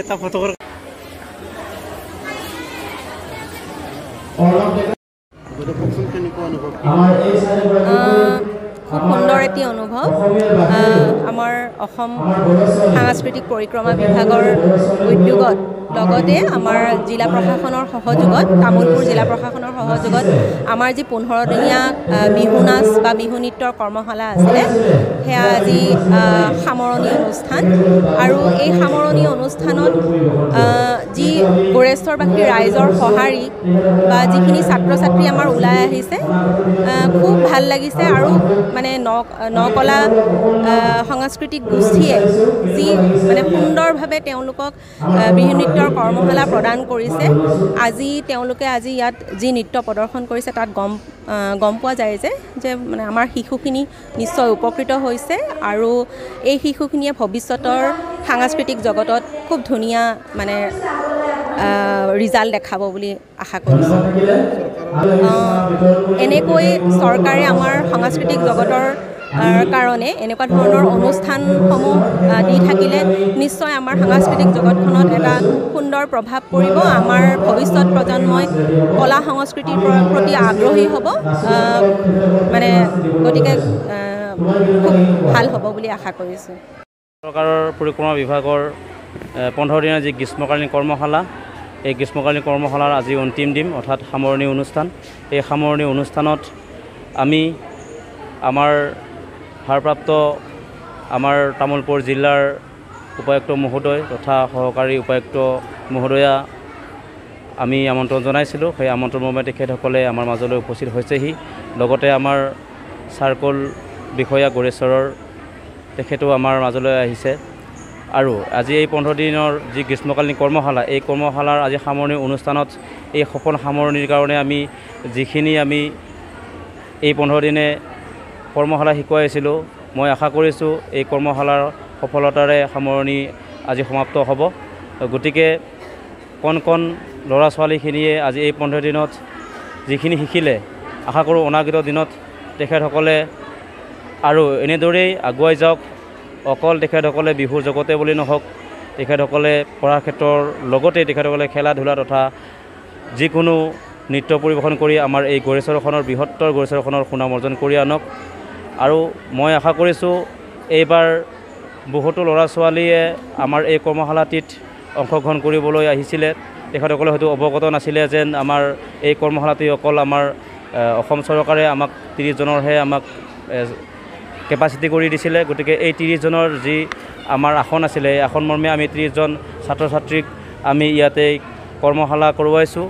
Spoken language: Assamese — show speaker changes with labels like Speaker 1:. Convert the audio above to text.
Speaker 1: এটা ফটো
Speaker 2: খুব সুন্দৰ এটি অনুভৱ আমাৰ অসম সাংস্কৃতিক পৰিক্ৰমা বিভাগৰ উদ্যোগত লগতে আমাৰ জিলা প্ৰশাসনৰ সহযোগত তামুলপুৰ জিলা প্ৰশাসনৰ সহযোগত আমাৰ যি 15 দিনীয়া বিহু নাচ বা বিহু নৃত্যৰ কৰ্মশালা আছিলে সেয়া আজি সামৰণি অনুষ্ঠান আৰু এই সামৰণি অনুষ্ঠানত যি গোৰেশ্বৰবাসী ৰাইজৰ সঁহাৰি বা যিখিনি ছাত্ৰ ছাত্ৰী আমাৰ ওলাই আহিছে খুব ভাল লাগিছে আৰু মানে নকলা সাংস্কৃতিক গোষ্ঠীয়ে যি মানে সুন্দৰভাৱে তেওঁলোকক বিহু নৃত্যৰ কৰ্মশালা প্ৰদান কৰিছে আজি তেওঁলোকে ইয়াত যি নৃত্য প্ৰদৰ্শন কৰিছে তাত গম পোৱা যায় যে মানে আমাৰ শিশুখিনি নিশ্চয় উপকৃত হৈছে আৰু এই শিশুখিনিয়ে ভৱিষ্যতৰ সাংস্কৃতিক জগতত খুব ধুনীয়া মানে ৰিজাল্ট দেখাব বুলি আশা কৰিছোঁ এনেকৈ চৰকাৰে আমাৰ সাংস্কৃতিক জগতৰ কাৰণে এনেকুৱা ধৰণৰ অনুষ্ঠানসমূহ দি থাকিলে নিশ্চয় আমাৰ সাংস্কৃতিক জগতখনত এটা সুন্দৰ প্ৰভাৱ পৰিব আমাৰ ভৱিষ্যত প্ৰজন্মই কলা সংস্কৃতিৰ প্ৰতি আগ্ৰহী হ'ব মানে গতিকে খুব ভাল হ'ব বুলি আশা কৰিছোঁ
Speaker 3: চৰকাৰৰ পৰিক্ৰমা বিভাগৰ 15 দিনৰ যি গ্ৰীষ্মকালীন কৰ্মশালা এই গ্ৰীষ্মকালীন কৰ্মশালাৰ আজি অন্তিম দিন অৰ্থাৎ সামৰণি অনুষ্ঠান এই সামৰণি অনুষ্ঠানত আমি আমাৰ ভাৰপ্ৰাপ্ত আমাৰ তামুলপুৰ জিলাৰ উপায়ুক্ত মহোদয় তথা সহকাৰী উপায়ুক্ত মহোদয়া আমি আমন্ত্ৰণ জনাইছিলোঁ সেই আমন্ত্ৰণ মৰ্মে তেখেতসকলে আমাৰ মাজলৈ উপস্থিত হৈছেহি লগতে আমাৰ চাৰ্কল বিষয়া গোৰেশ্বৰৰ তেখেতো আমাৰ মাজলৈ আহিছে আৰু আজি এই 15 দিনৰ যি গ্ৰীষ্মকালীন কৰ্মশালা এই কৰ্মশালাৰ আজি সামৰণি অনুষ্ঠানত এই সফল সামৰণিৰ কাৰণে আমি যিখিনি আমি এই 15 দিনে কৰ্মশালা শিকাইছিলোঁ মই আশা কৰিছোঁ এই কৰ্মশালাৰ সফলতাৰে সামৰণি আজি সমাপ্ত হ'ব গতিকে কণ ল'ৰা ছোৱালীখিনিয়ে আজি এই 15 দিনত যিখিনি শিকিলে আশা কৰোঁ অনাগত দিনত তেখেতসকলে আৰু এনেদৰেই আগুৱাই যাওক অকল তেখেতসকলে বিহুৰ জগতে বুলি নহওক তেখেতসকলে পঢ়াৰ ক্ষেত্ৰৰ লগতে তেখেতসকলে খেলা ধূলা তথা যিকোনো নৃত্য পৰিৱেশন কৰি আমাৰ এই গোৰেশ্বৰখনৰ বৃহত্তৰ গোৰেশ্বৰখনৰ সুনাম অৰ্জন কৰি আনক আৰু মই আশা কৰিছোঁ এইবাৰ বহুতো ল'ৰা ছোৱালীয়ে আমাৰ এই কৰ্মশালাটিত অংশগ্ৰহণ কৰিবলৈ আহিছিলে তেখেতসকলে হয়তো অৱগত নাছিলে যেন আমাৰ এই কৰ্মশালাটি অকল আমাৰ অসম চৰকাৰে আমাক 30 জনৰহে আমাক কেপাচিটি কৰি দিছিলে গতিকে এই 30 জনৰ যি আমাৰ আসন আছিলে এই আসন মৰ্মে আমি 30 জন ছাত্ৰ ছাত্ৰীক আমি ইয়াতে কৰ্মশালা কৰোৱাইছোঁ।